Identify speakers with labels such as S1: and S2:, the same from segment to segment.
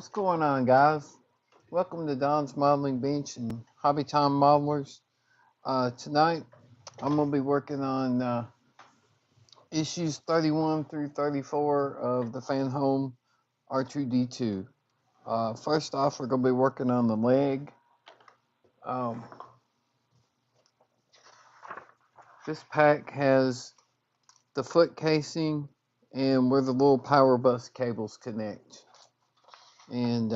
S1: What's going on, guys? Welcome to Don's Modeling Bench and Hobby Time Modelers. Tonight, I'm going to be working on issues 31 through 34 of the Fanhome R2D2. First off, we're going to be working on the leg. This pack has the foot casing and where the little power bus cables connect. And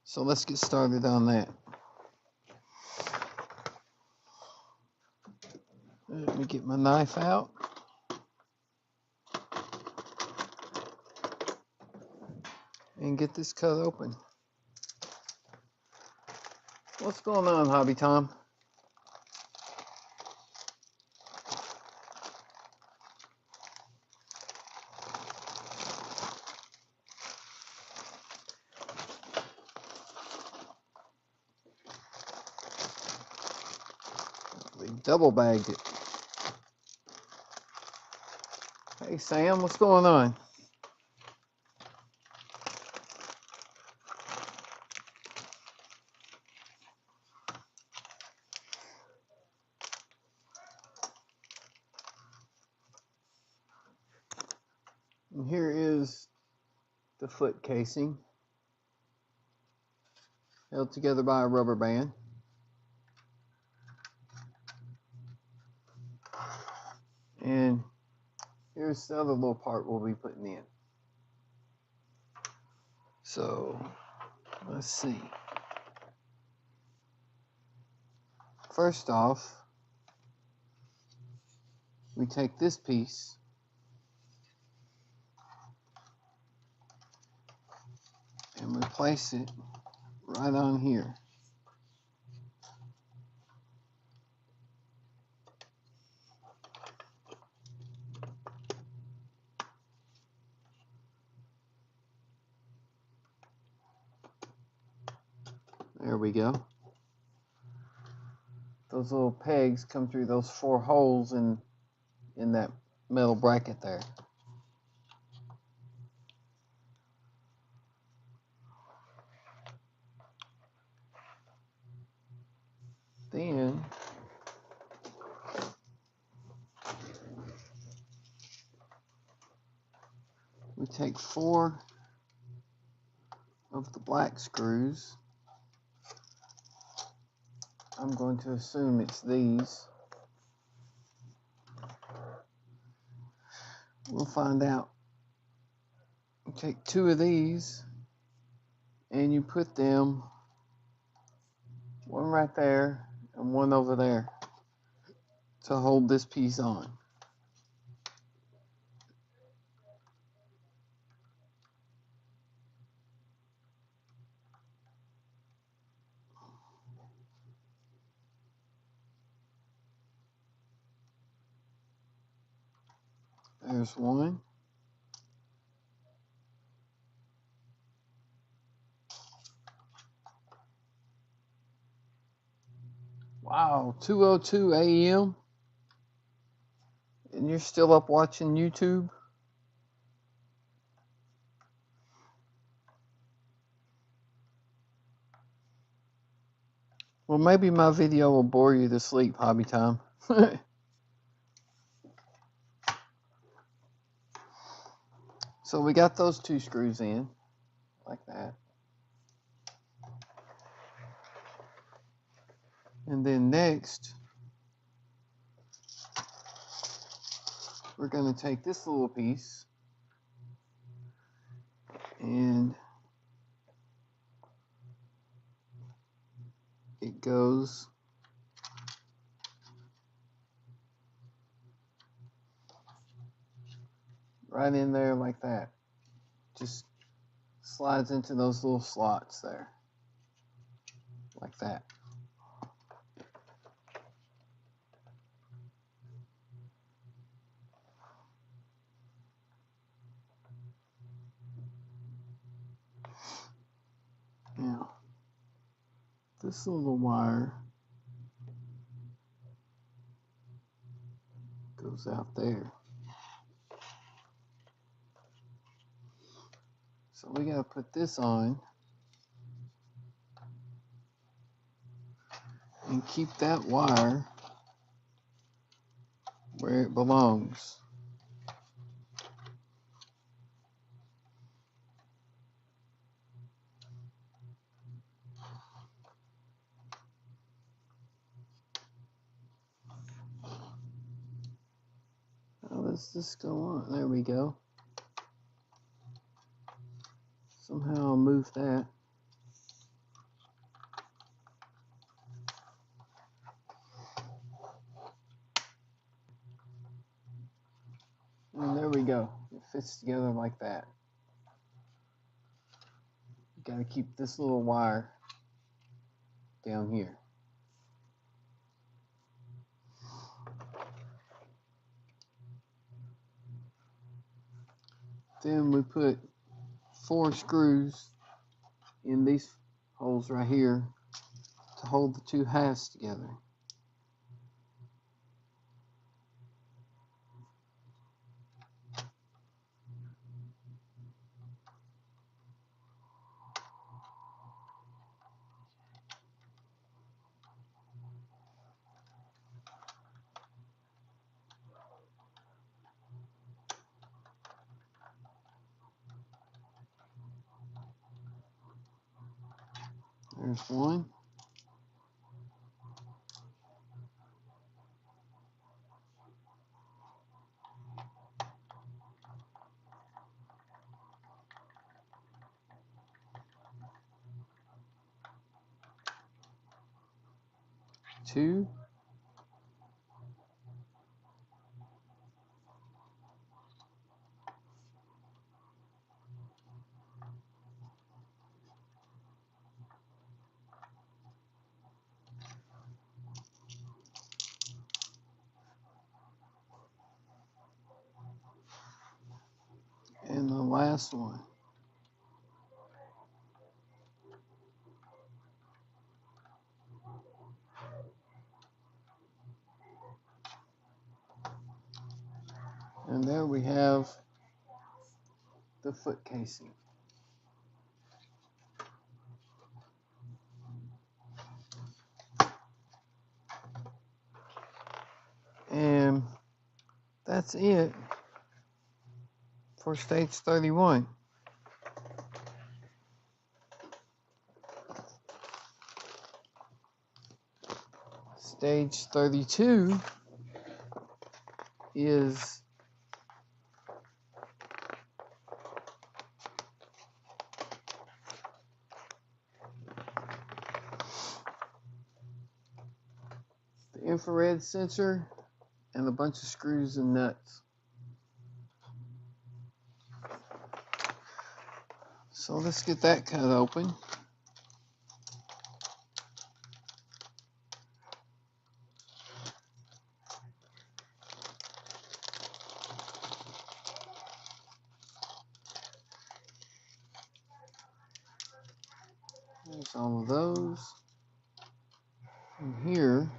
S1: so let's get started on that. Let me get my knife out. And get this cut open. What's going on, Hobby Tom? They double bagged it. Hey Sam, what's going on? And here is the foot casing, held together by a rubber band. And here's the other little part we'll be putting in. So, let's see. First off, we take this piece and we place it right on here. There we go. Those little pegs come through those 4 holes in that metal bracket there. Then we take 4 of the black screws. I'm going to assume it's these. We'll find out. You take 2 of these and you put them, one right there and one over there, to hold this piece on. There's one. Wow, 2:02 a.m. and you're still up watching YouTube? Well, maybe my video will bore you to sleep, Hobby Time. So we got those 2 screws in, like that. And then next, we're going to take this little piece and it goes right in there like that. Just slides into those little slots there, like that. Now, this little wire goes out there. So we gotta put this on and keep that wire where it belongs. How does this go on? There we go. Somehow I'll move that. And there we go. It fits together like that. You gotta keep this little wire down here. Then we put 4 screws in these holes right here to hold the 2 halves together. There's one. Two. And the last one. And there we have the foot casing. And that's it for stage 31. Stage 32 is the infrared sensor and a bunch of screws and nuts. So let's get that cut open. There's all of those. And here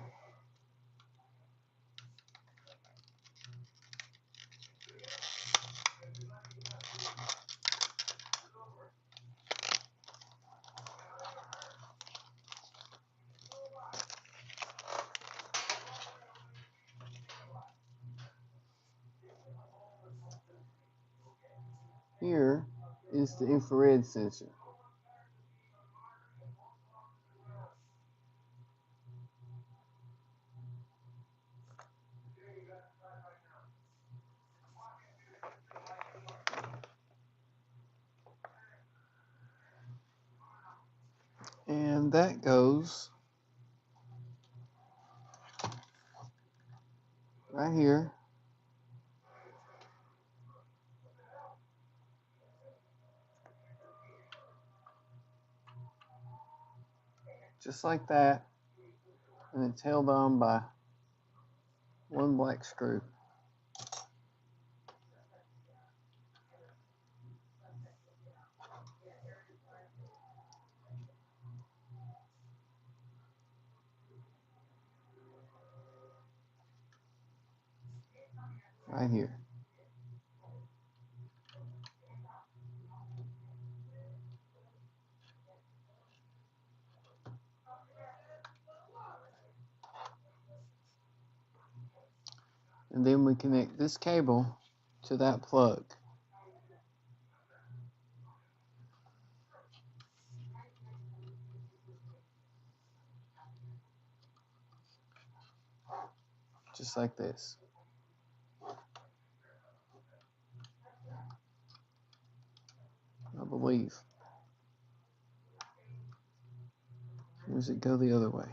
S1: is the infrared sensor. And that goes right here. Just like that. And it's held on by one black screw. Right here. And then we connect this cable to that plug. Just like this. I believe. Or does it go the other way?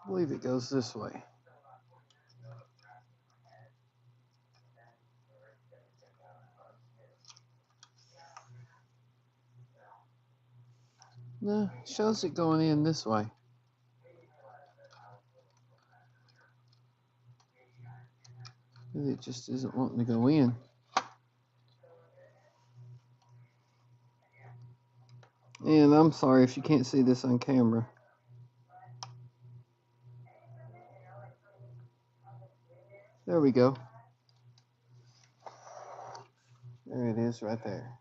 S1: I believe it goes this way. No, it shows it going in this way. Maybe it just isn't wanting to go in. And I'm sorry if you can't see this on camera. There we go. There it is right there.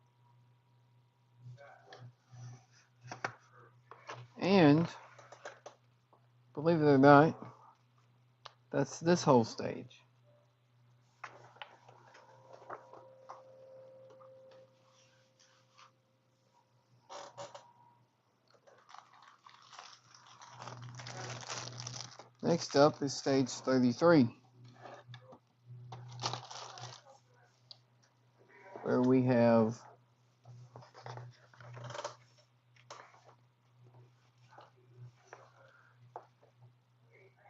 S1: And, believe it or not, that's this whole stage. Next up is stage 33, where we have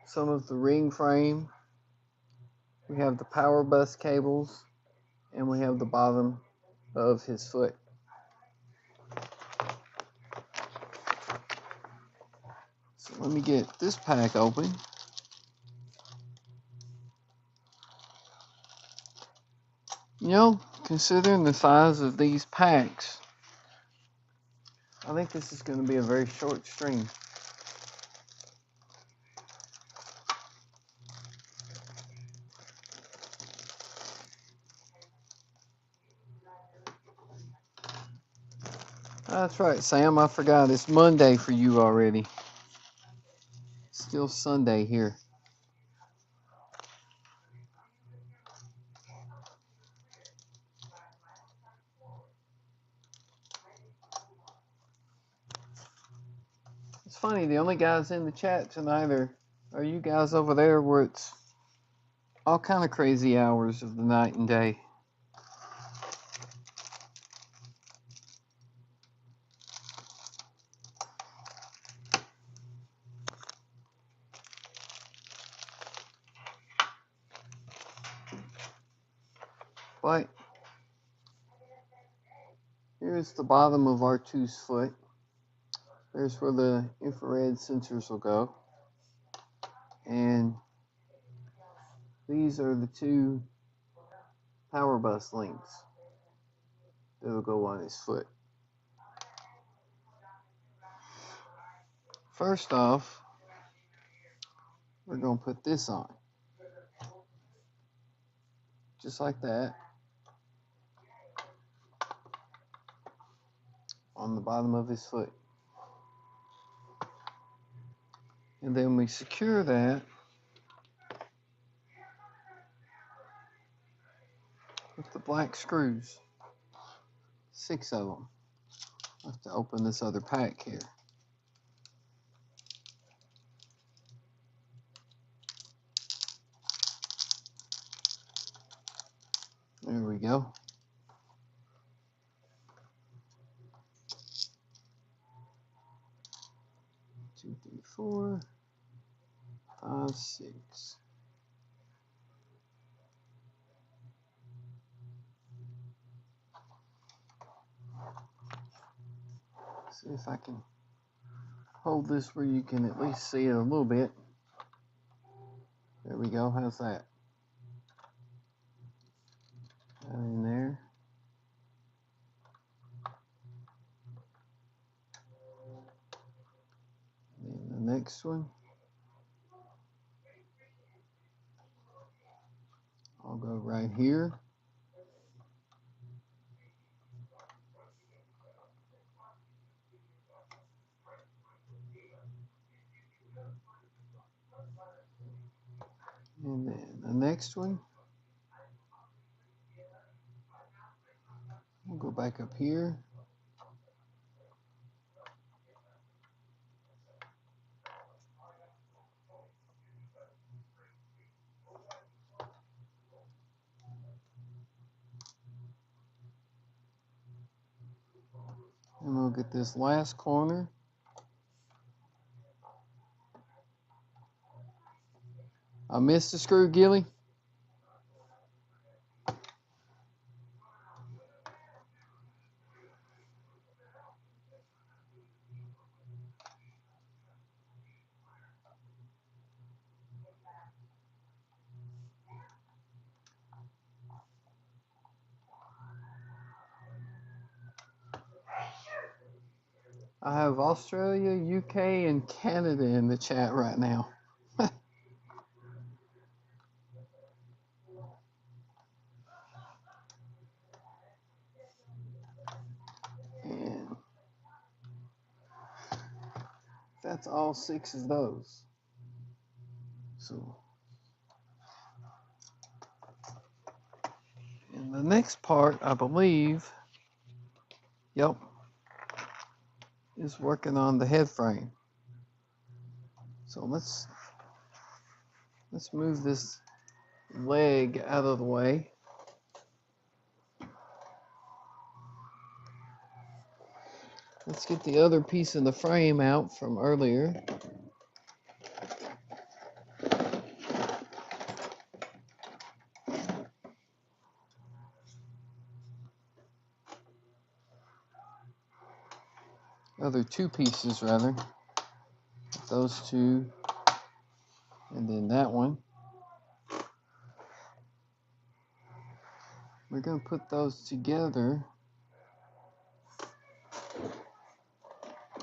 S1: some of the ring frame, we have the power bus cables, and we have the bottom of his foot. So let me get this pack open. You know, considering the size of these packs, I think this is going to be a very short stream. That's right, Sam, I forgot. It's Monday for you already. Still Sunday here. It's funny, the only guys in the chat tonight are you guys over there where it's all kind of crazy hours of the night and day. But here's the bottom of R2's foot. There's where the infrared sensors will go. And these are the two power bus links that will go on his foot. First off, we're going to put this on. Just like that. On the bottom of his foot. And then we secure that with the black screws. 6 of them. I'll have to open this other pack here. There we go. 2, 3, 4, 5, 6. See if I can hold this where you can at least see it a little bit. There we go. How's that? That in there. And the next one. I'll go right here. And then the next one, we'll go back up here. And we'll get this last corner. I missed a screw, Gilly. I have Australia, UK, and Canada in the chat right now. And that's all 6 of those. So, and the next part, I believe, yep, is working on the head frame. So let's move this leg out of the way. Let's get the other piece of the frame out from earlier. Other 2 pieces rather. Those 2 and then that one. We're going to put those together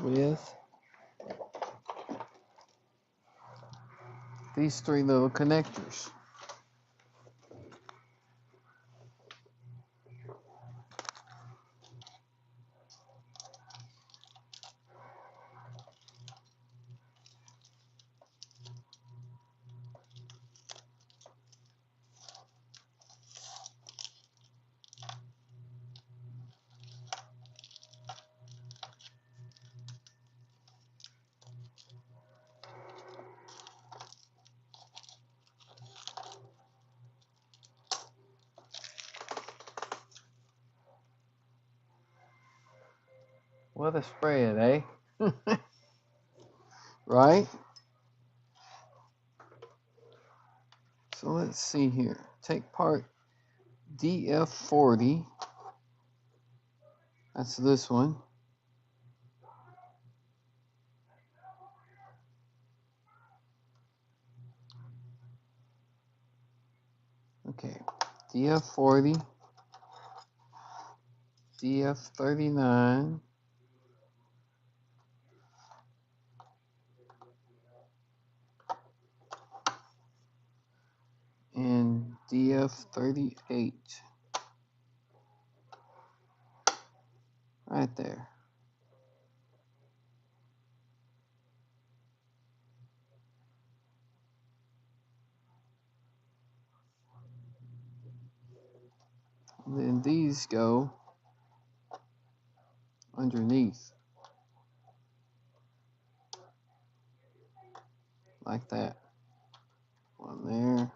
S1: with these 3 little connectors. What a spread, eh? Right? So let's see here. Take part DF40. That's this one. Okay. DF40. DF39. And DF38 right there. And then these go underneath like that. One there.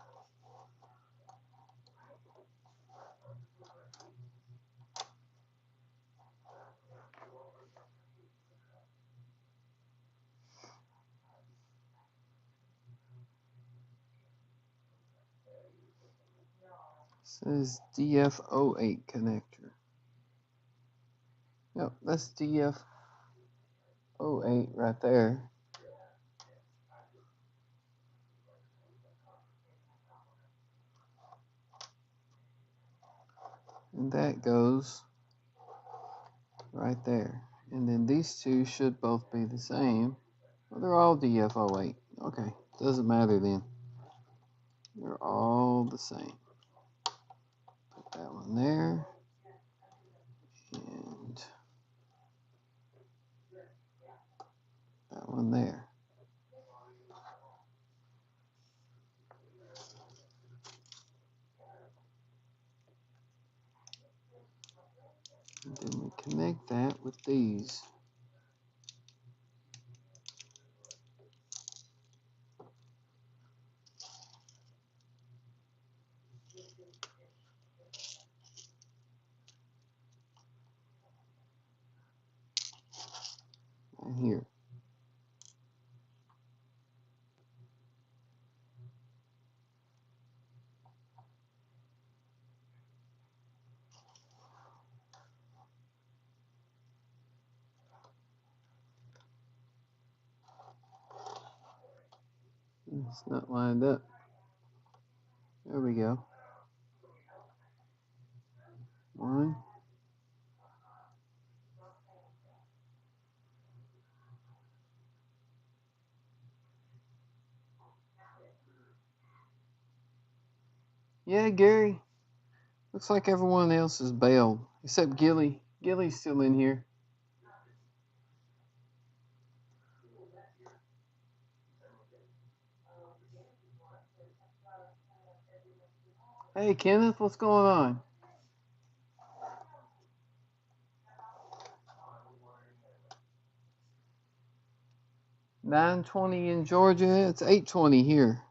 S1: Says DF08 connector. Yep, that's DF08 right there. And that goes right there. And then these 2 should both be the same. Well, they're all DF08. Okay, doesn't matter then. They're all the same. Put that one there. And that one there. And then we connect that with these. And here. It's not lined up. There we go. One. Yeah, Gary. Looks like everyone else is bailed except Gilly. Gilly's still in here. Hey, Kenneth, what's going on? 9:20 in Georgia. It's 8:20 here.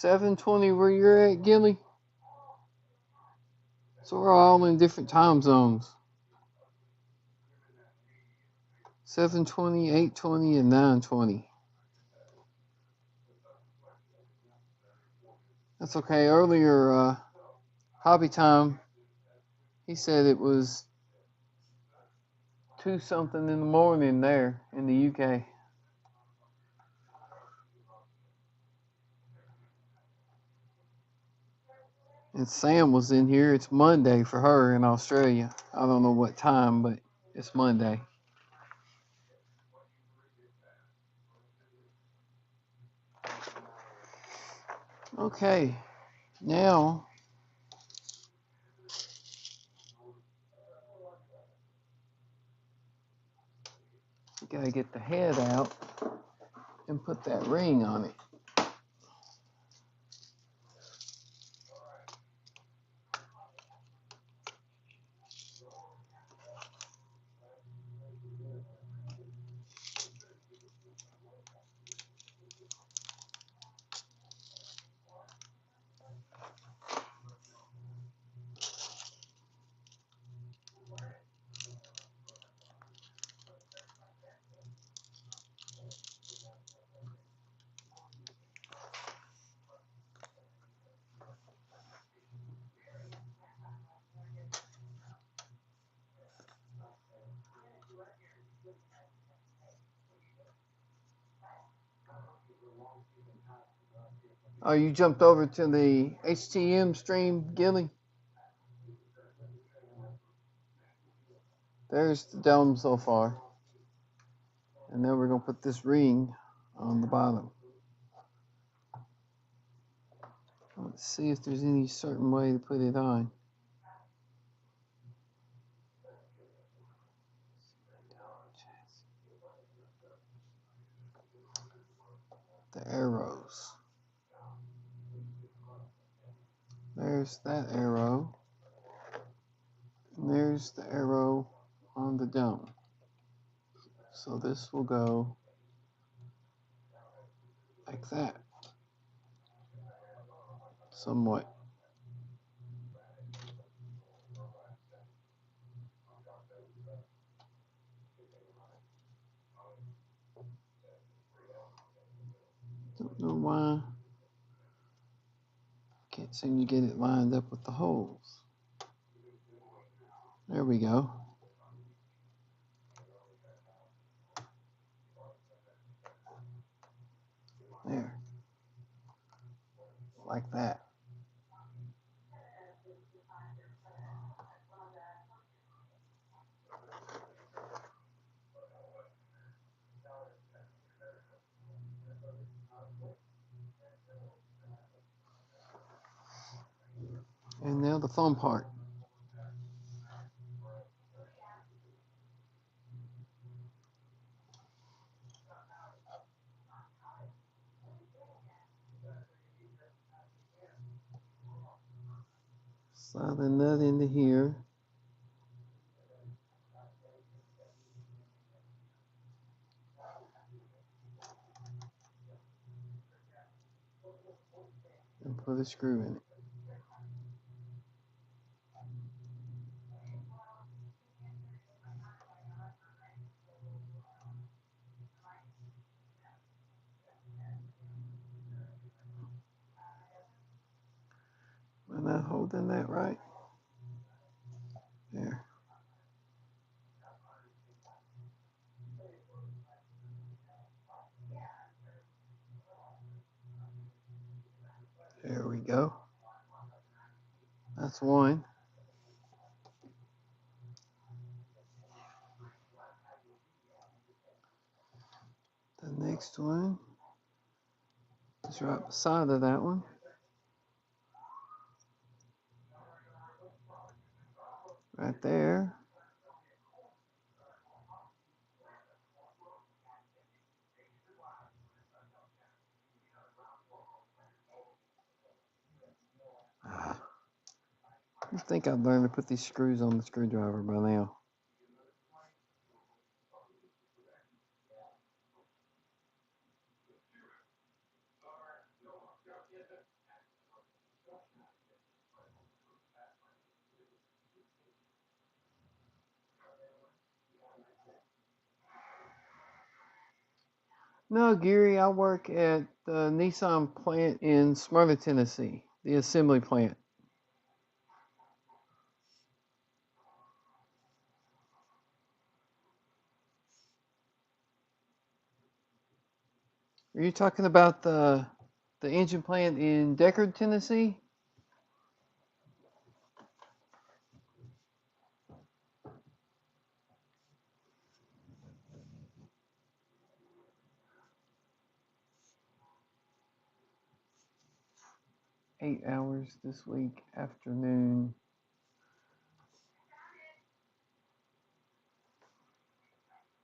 S1: $7:20 where you're at, Gilly? So we're all in different time zones. 7:20, 8:20, and 9:20. That's okay. Earlier, Hobby Time, he said it was 2 something in the morning there in the UK. And Sam was in here. It's Monday for her in Australia. I don't know what time, but it's Monday. Okay, now we gotta get the head out and put that ring on it. Oh, you jumped over to the HTM stream, Gilly? There's the dome so far. And then we're going to put this ring on the bottom. Let's see if there's any certain way to put it on. The arrows. There's that arrow. And there's the arrow on the dome. So this will go like that. Somewhat. Don't know why. Can't seem to get it lined up with the holes. There we go. There. Like that. And now the fun part. Slide the nut into here. And put a screw in it. Am I not holding that right? There. There we go. That's one. The next one is right beside of that one. Right there. I think I'd learn to put these screws on the screwdriver by now. No, Gary, I work at the Nissan plant in Smyrna, Tennessee, the assembly plant. Are you talking about the engine plant in Deckard, Tennessee? Eight hours this week, afternoon.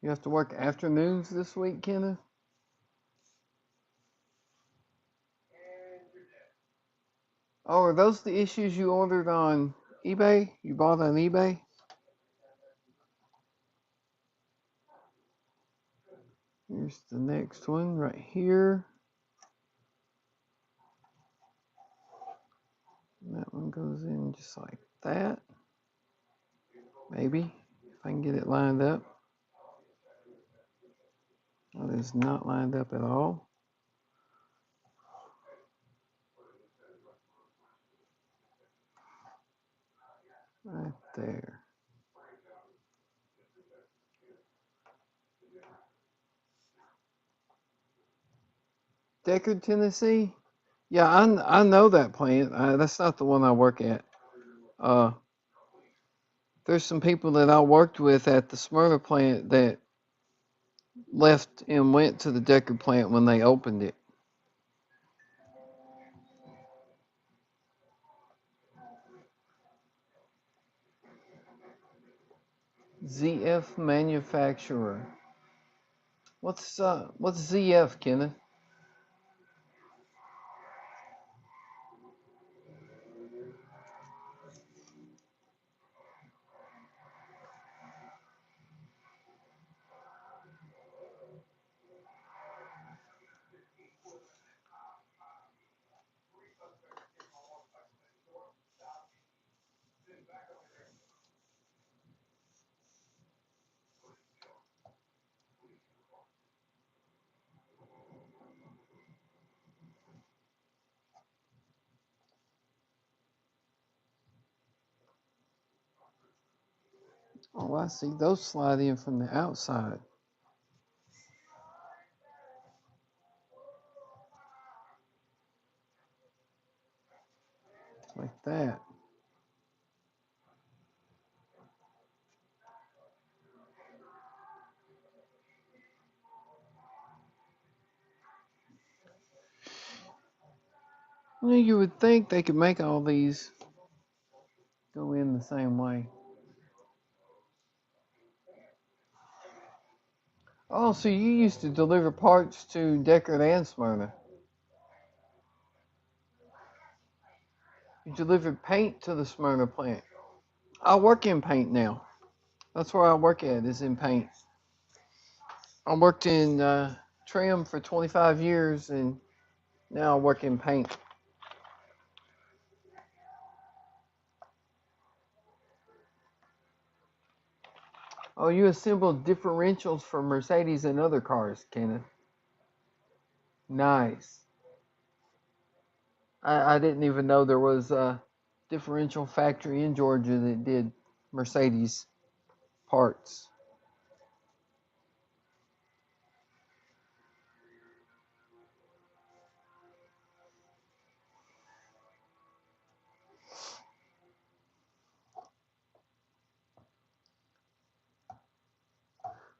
S1: You have to work afternoons this week, Kenneth? Oh, are those the issues you ordered on eBay? You bought on eBay? Here's the next one right here. And that one goes in just like that. Maybe, if I can get it lined up. Well, it is not lined up at all. Right there. Deckard, Tennessee? Yeah, I know that plant. That's not the one I work at. There's some people that I worked with at the Smyrna plant that left and went to the Deckard plant when they opened it. ZF manufacturer. What's ZF, Kenneth? Oh, I see. Those slide in from the outside. Like that. Well, you would think they could make all these go in the same way. Oh, so you used to deliver parts to Deckard and Smyrna. You delivered paint to the Smyrna plant. I work in paint now. That's where I work at, is in paint. I worked in trim for 25 years, and now I work in paint. Oh, you assemble differentials for Mercedes and other cars, Kenneth. Nice. I didn't even know there was a differential factory in Georgia that did Mercedes parts.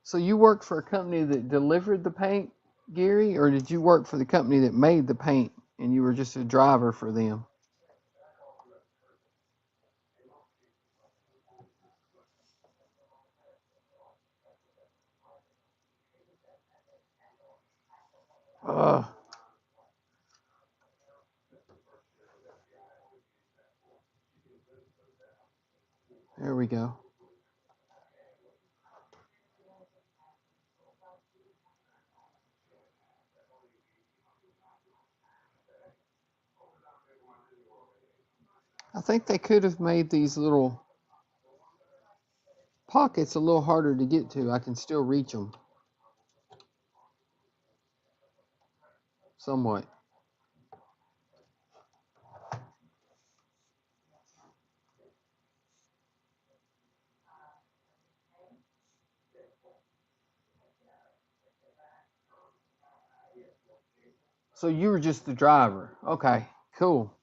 S1: So you worked for a company that delivered the paint, Gary, or did you work for the company that made the paint and you were just a driver for them? Uh, there we go. I think they could have made these little pockets a little harder to get to. I can still reach them somewhat. So you were just the driver. Okay, cool.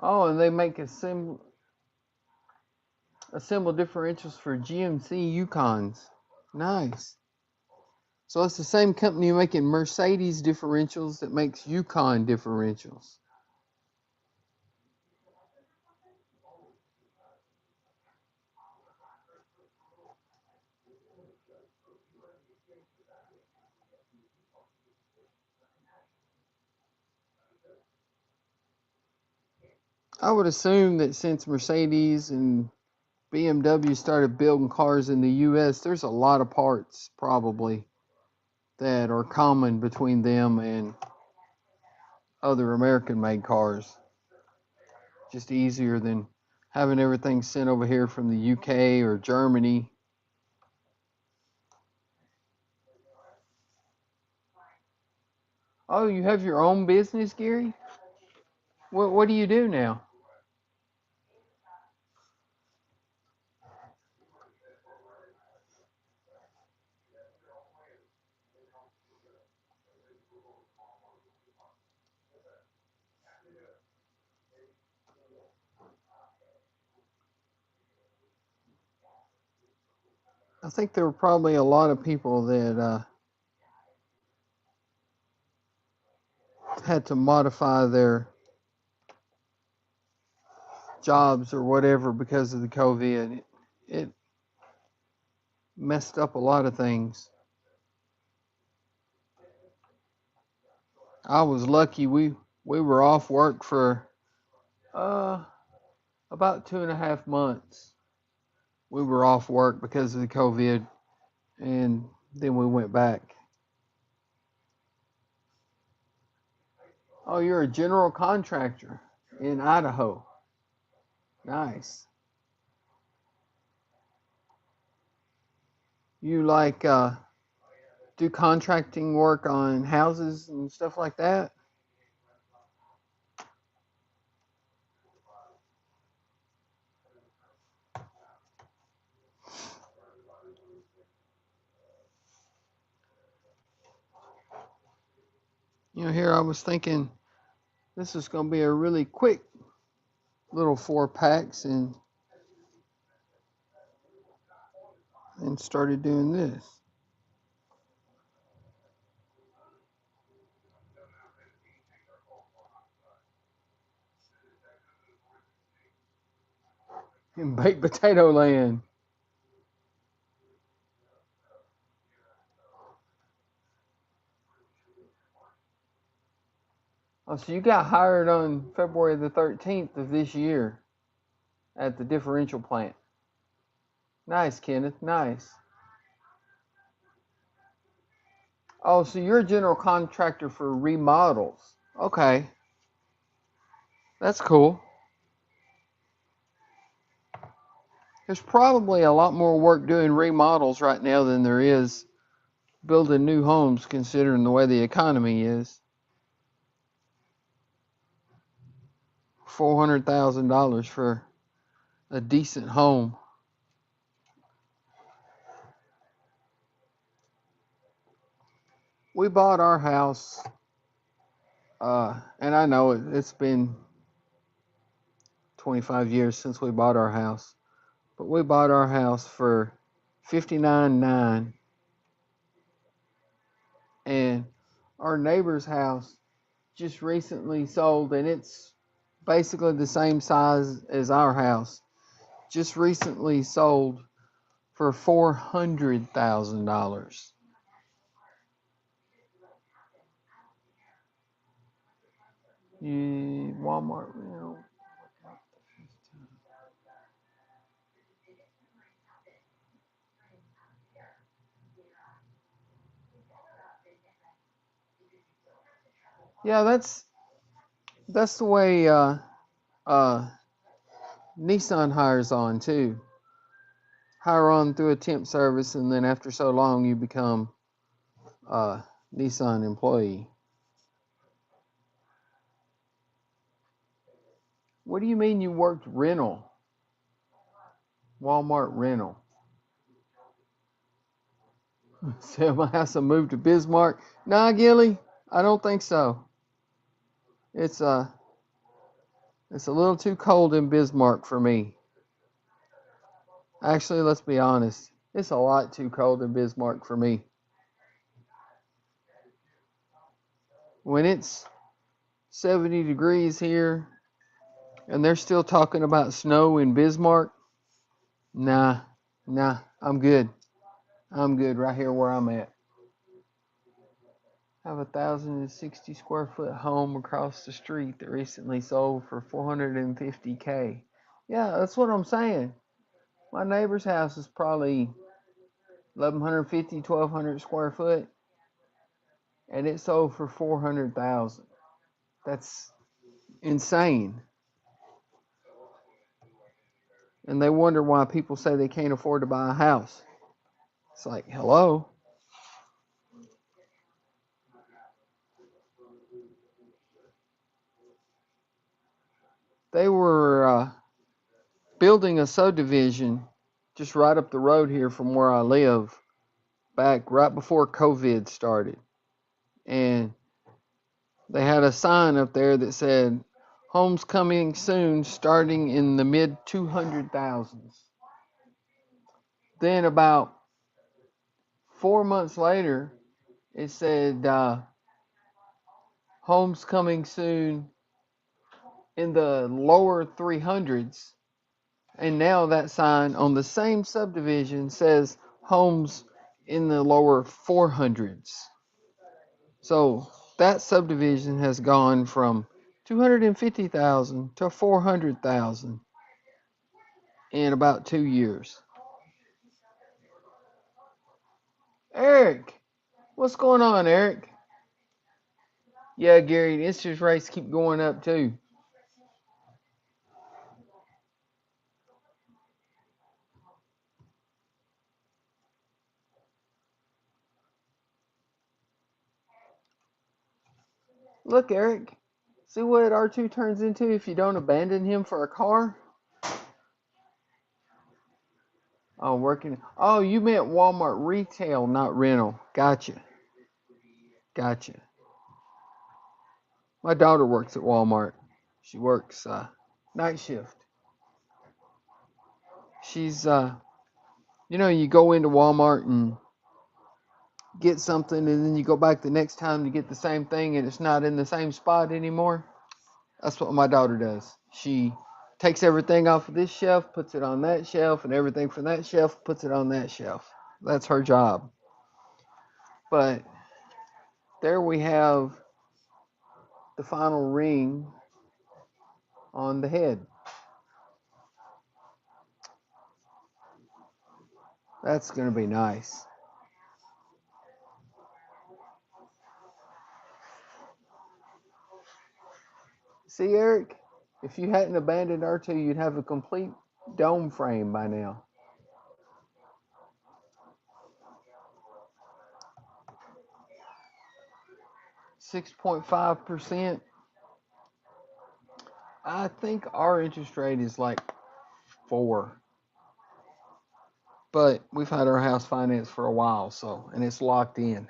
S1: Oh, and they make assemble differentials for GMC Yukons. Nice. So it's the same company making Mercedes differentials that makes Yukon differentials. I would assume that since Mercedes and BMW started building cars in the US, there's a lot of parts probably that are common between them and other American made cars. Just easier than having everything sent over here from the UK or Germany. Oh, you have your own business, Gary? What do you do now? I think there were probably a lot of people that had to modify their jobs or whatever because of the COVID. It messed up a lot of things. I was lucky. We were off work for uh about 2.5 months. We were off work because of the COVID, and then we went back. Oh, you're a general contractor in Idaho. Nice. You like do contracting work on houses and stuff like that? You know, here I was thinking this is going to be a really quick little 4-packs and started doing this. In baked potato land. Oh, so you got hired on February the 13th of this year at the differential plant. Nice, Kenneth. Nice. Oh, so you're a general contractor for remodels. Okay. That's cool. There's probably a lot more work doing remodels right now than there is building new homes, considering the way the economy is. $400,000 for a decent home. We bought our house, and I know it's been 25 years since we bought our house, but we bought our house for $59,900, and our neighbor's house just recently sold, and it's basically the same size as our house. Just recently sold for $400,000. Walmart, you know. Yeah, that's the way Nissan hires on too. Hire on through a temp service, and then after so long, you become a Nissan employee. What do you mean you worked rental? Walmart rental. Sell my house and move to Bismarck? Nah, Gilly, I don't think so. It's a little too cold in Bismarck for me. Actually, let's be honest. It's a lot too cold in Bismarck for me. When it's 70 degrees here and they're still talking about snow in Bismarck, nah, I'm good. I'm good right here where I'm at. I have a 1,060 square foot home across the street that recently sold for $450K. Yeah, that's what I'm saying. My neighbor's house is probably 1,150, 1,200 square foot, and it sold for $400,000. That's insane. And they wonder why people say they can't afford to buy a house. It's like, hello? They were building a subdivision just right up the road here from where I live back right before COVID started. And they had a sign up there that said, homes coming soon starting in the mid 200,000s. Then about 4 months later, it said homes coming soon in the lower 300s. And now that sign on the same subdivision says homes in the lower 400s. So that subdivision has gone from 250,000 to 400,000 in about 2 years. Eric, what's going on, Eric? Yeah, Gary, interest rates keep going up too. Look, Eric. See what R2 turns into if you don't abandon him for a car? Oh, working. Oh, you meant Walmart retail, not rental. Gotcha. Gotcha. My daughter works at Walmart. She works night shift. She's, you go into Walmart and get something, and then you go back the next time to get the same thing, and it's not in the same spot anymore. That's what my daughter does. She takes everything off of this shelf, puts it on that shelf, and everything from that shelf puts it on that shelf. That's her job. But there we have the final ring on the head. That's going to be nice. See, Eric, if you hadn't abandoned R2, you'd have a complete dome frame by now. .5%. I think our interest rate is like 4. But we've had our house financed for a while, and it's locked in.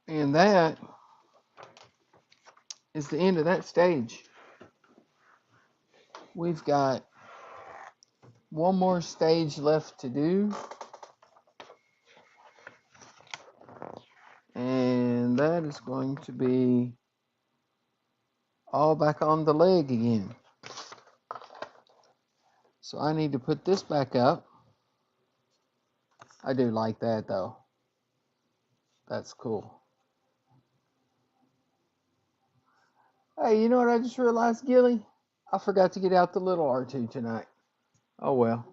S1: And that is the end of that stage. We've got one more stage left to do. And that is going to be all back on the leg again. So I need to put this back up. I do like that though. That's cool. Hey, you know what I just realized, Gilly? I forgot to get out the little R2 tonight. Oh well.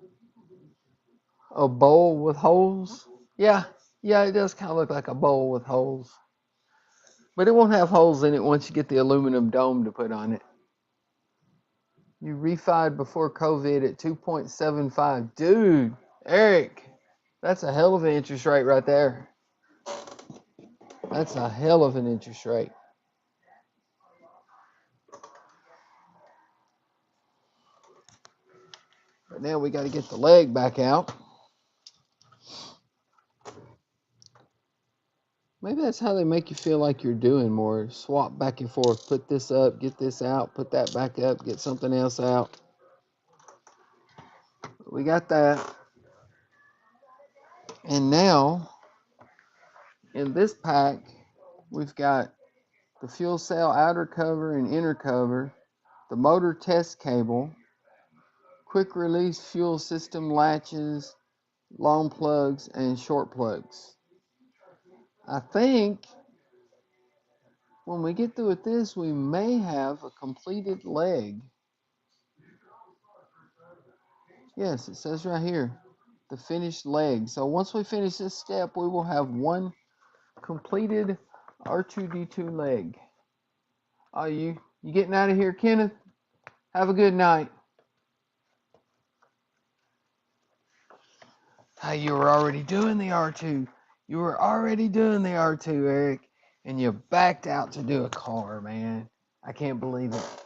S1: A bowl with holes? Yeah, it does kind of look like a bowl with holes. But it won't have holes in it once you get the aluminum dome to put on it. You refied before COVID at 2.75. Dude, Eric, that's a hell of an interest rate right there. That's a hell of an interest rate. But now we got to get the leg back out. Maybe that's how they make you feel like you're doing more. Swap back and forth. Put this up, get this out, put that back up, get something else out. We got that. And now, in this pack, we've got the fuel cell outer cover and inner cover, the motor test cable, quick release fuel system latches, long plugs, and short plugs. I think when we get through with this, we may have a completed leg. Yes, it says right here, the finished leg. So once we finish this step, we will have one completed R2D2 leg. Are you getting out of here, Kenneth? Have a good night. Hey, you were already doing the R2. You were already doing the R2, Eric. And you backed out to do a car, man. I can't believe it.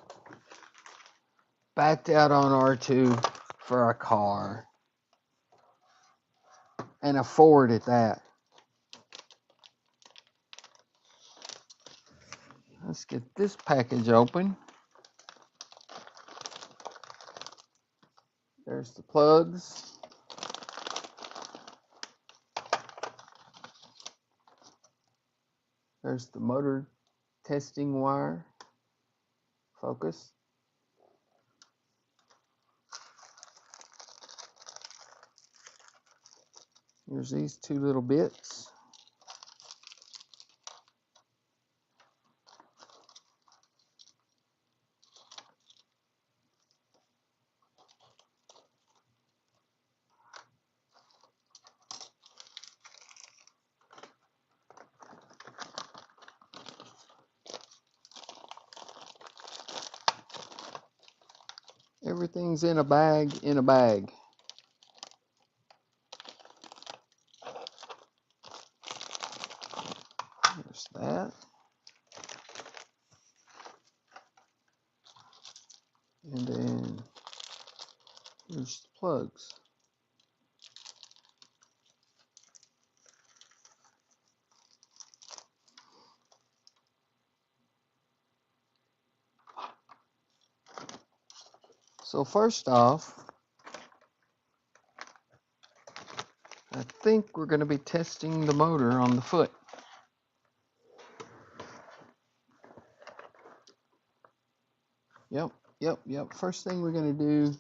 S1: Backed out on R2 for a car. And a Ford at that. Let's get this package open. There's the plugs. There's the motor testing wire. Focus. Here's these two little bits. Everything's in a bag, in a bag. There's that. And then here's the plugs. So first off, I think we're going to be testing the motor on the foot. Yep. First thing we're going to do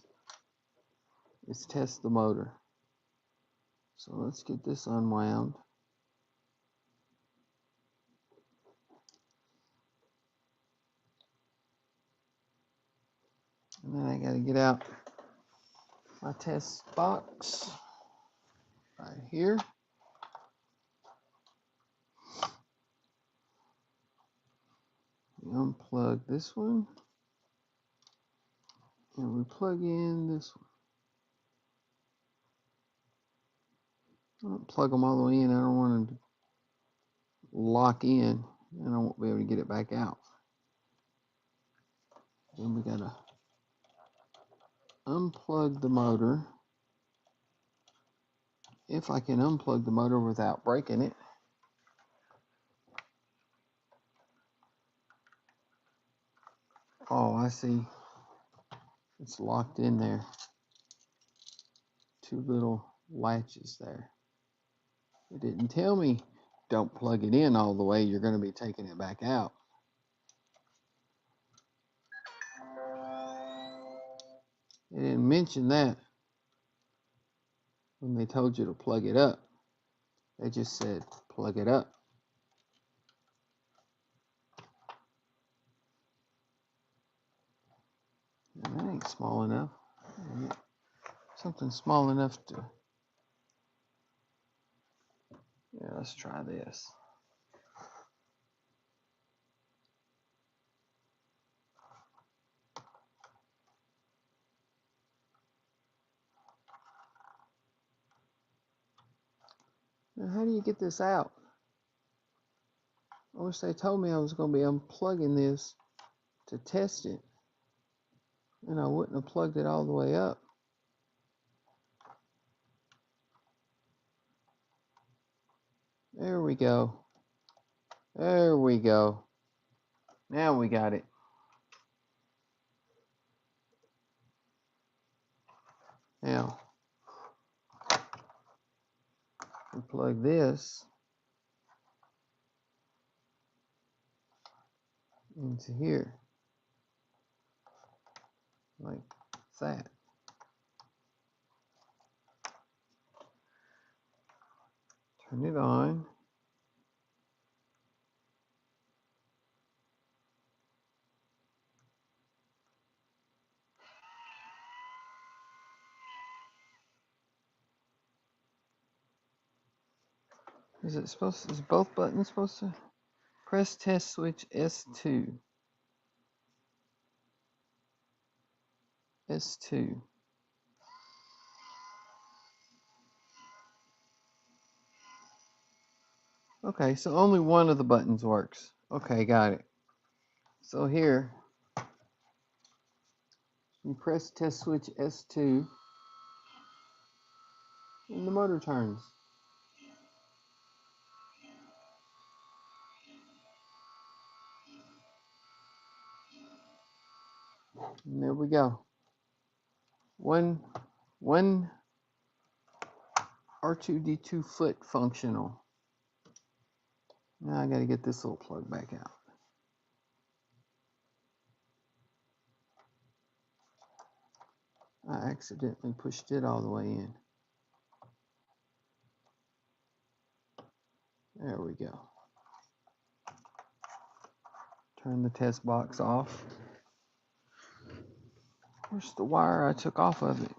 S1: is test the motor. So let's get this unwound. And then I got to get out my test box right here. We unplug this one. And we plug in this one. I don't plug them all the way in. I don't want them to lock in, and I won't be able to get it back out. Then we gotta unplug the motor. If I can unplug the motor without breaking it. Oh, I see. It's locked in there. Two little latches there. It didn't tell me don't plug it in all the way. You're going to be taking it back out. They didn't mention that when they told you to plug it up. They just said plug it up. And that ain't small enough. Something small enough to... Yeah, let's try this. Now, how do you get this out? I wish they told me I was going to be unplugging this to test it. And I wouldn't have plugged it all the way up. There we go. There we go. Now we got it. Now, we plug this into here. Like that. Turn it on. Is both buttons supposed to press test switch S2? S2. Okay, so only one of the buttons works. Okay, got it. So here, you press test switch S2, and the motor turns. And there we go. One R2D2 foot functional. Now I got to get this little plug back out. I accidentally pushed it all the way in. There we go. Turn the test box off. Where's the wire I took off of it?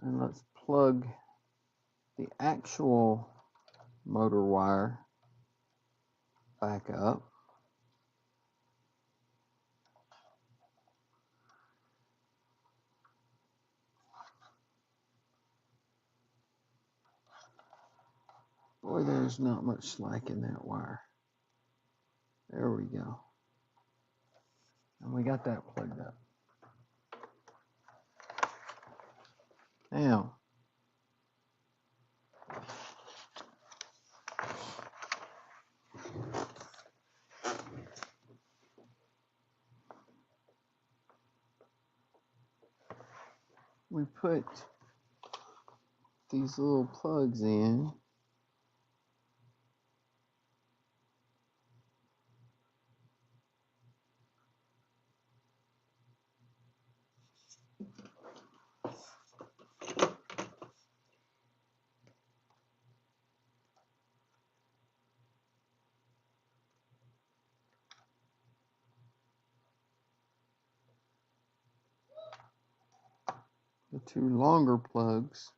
S1: And let's plug the actual motor wire back up. Boy, there's not much slack in that wire. There we go. And we got that plugged up. Now, we put these little plugs in. The two longer plugs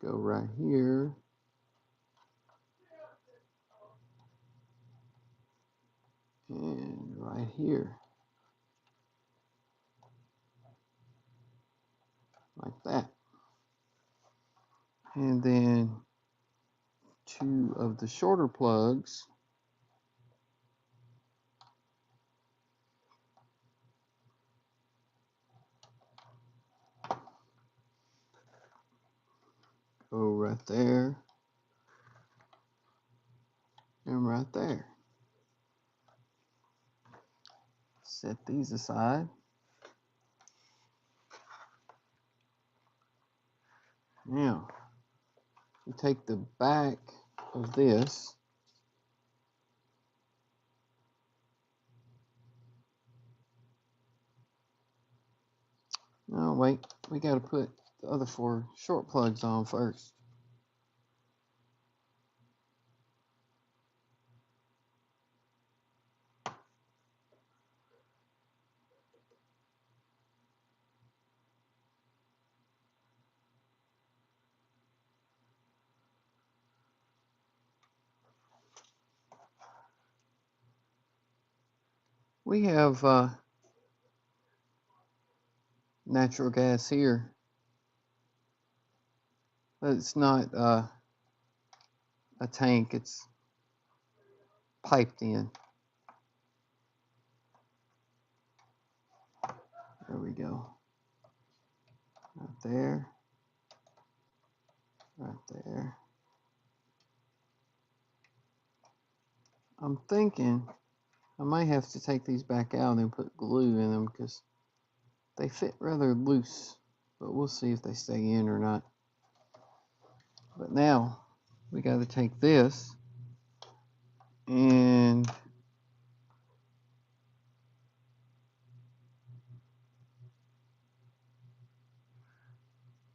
S1: go right here. And right here. Like that. And then two of the shorter plugs go right there and right there. Set these aside. Now, we take the back of this no, wait, we got to put the other four short plugs on first. We have natural gas here, but it's not a tank, it's piped in. There we go. Right there. Right there. I'm thinking I might have to take these back out and put glue in them because they fit rather loose, but we'll see if they stay in or not. But now we got to take this and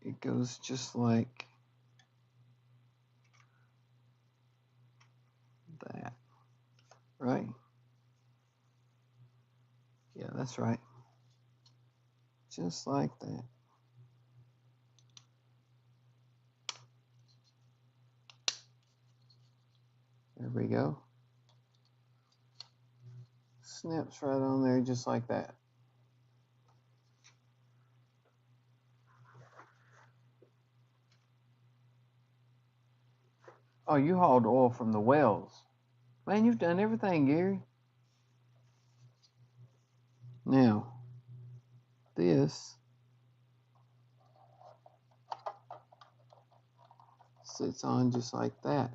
S1: it goes just like that, right? Yeah, that's right. Just like that. There we go. Snaps right on there just like that. Oh, you hauled oil from the wells. Man, you've done everything, Gary. Now, this sits on just like that.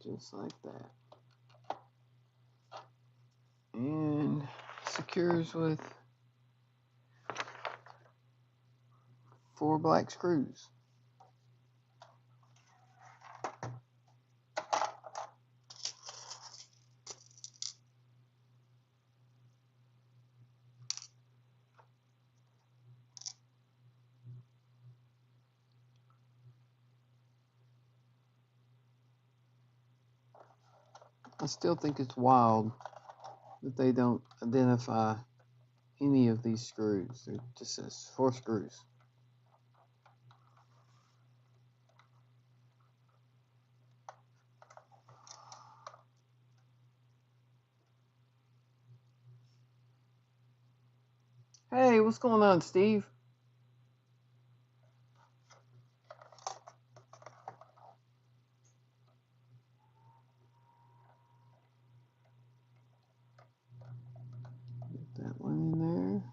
S1: Just like that. And secures with 4 black screws. I still think it's wild that they don't identify any of these screws. It just says 4 screws. Hey, what's going on, Steve? Get that one in there.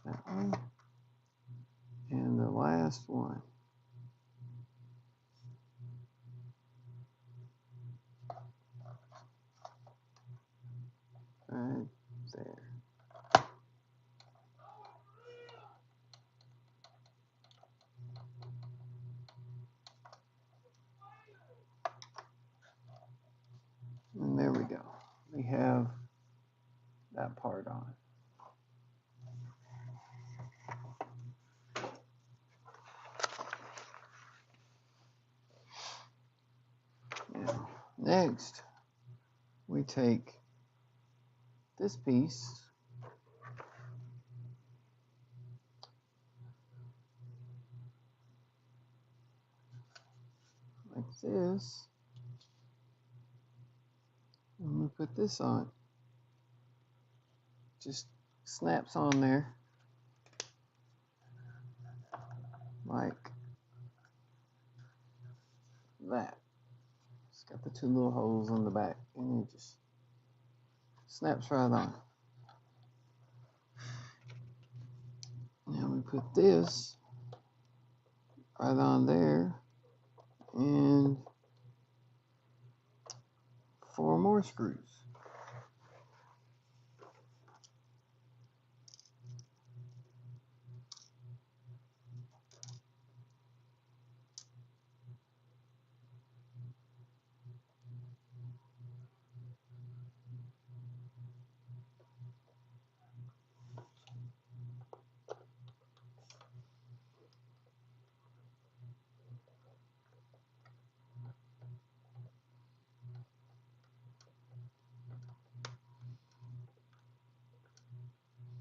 S1: That one. And the last one. Right there. And there we go. We have that part on. Now, next, we take this piece, like this, and we put this on. Just snaps on there, like that. It's got the 2 little holes on the back, and it just snaps right on. Now we put this right on there, and 4 more screws.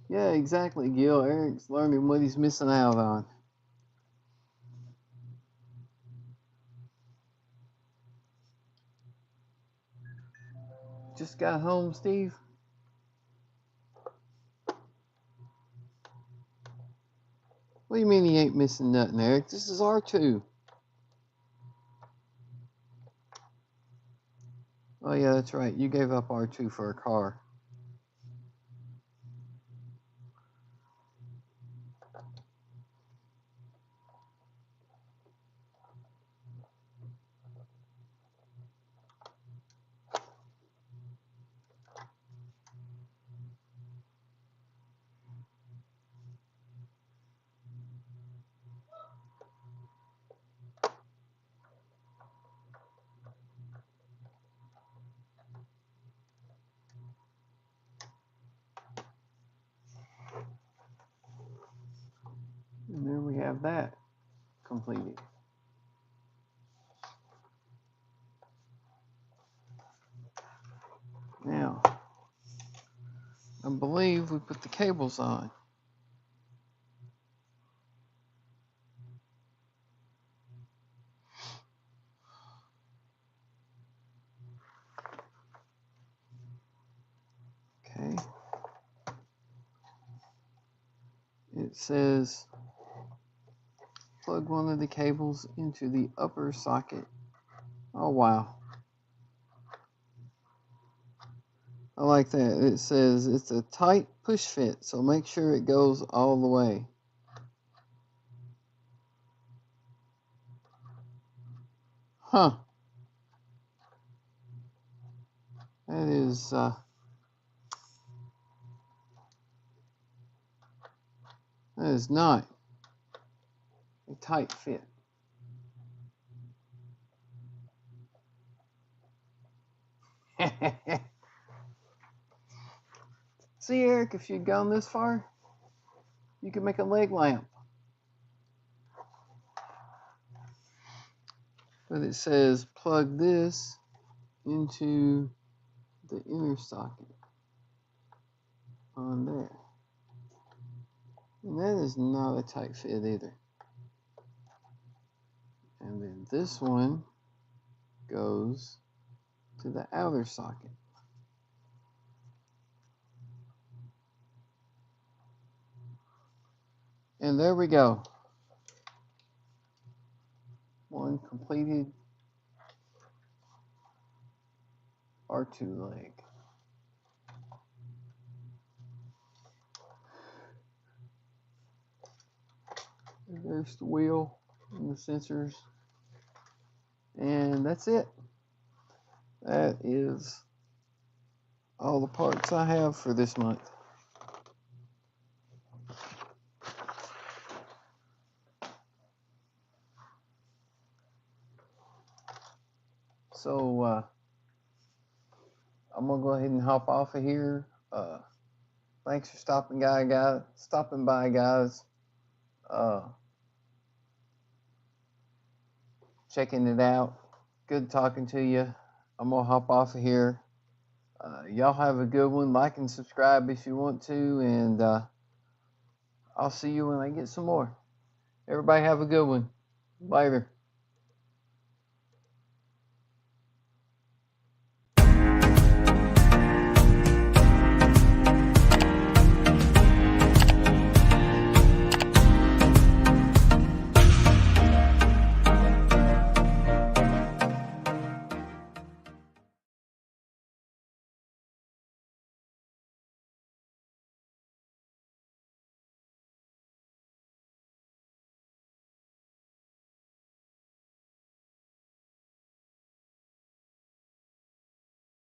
S1: Yeah, exactly, Gil. Eric's learning what he's missing out on. Just got home, Steve? What do you mean he ain't missing nothing, Eric? This is R2. Oh, yeah, that's right. You gave up R2 for a car. And there we have that completed. Now, I believe we put the cables on. Okay. It says plug one of the cables into the upper socket. Oh, wow. I like that. It says it's a tight push fit, so make sure it goes all the way. Huh. That is not a tight fit. See, Eric, if you'd gone this far, you could make a leg lamp. But it says plug this into the inner socket on there. And that is not a tight fit either. And then this one goes to the outer socket. And there we go. One completed R2 leg. And there's the wheel and the sensors. And that's it. That is all the parts I have for this month. So I'm gonna go ahead and hop off of here. Thanks for stopping by, guys. Checking it out. Good talking to you. I'm gonna hop off of here. Y'all have a good one. Like and subscribe if you want to, and I'll see you when I get some more. Everybody have a good one. Later.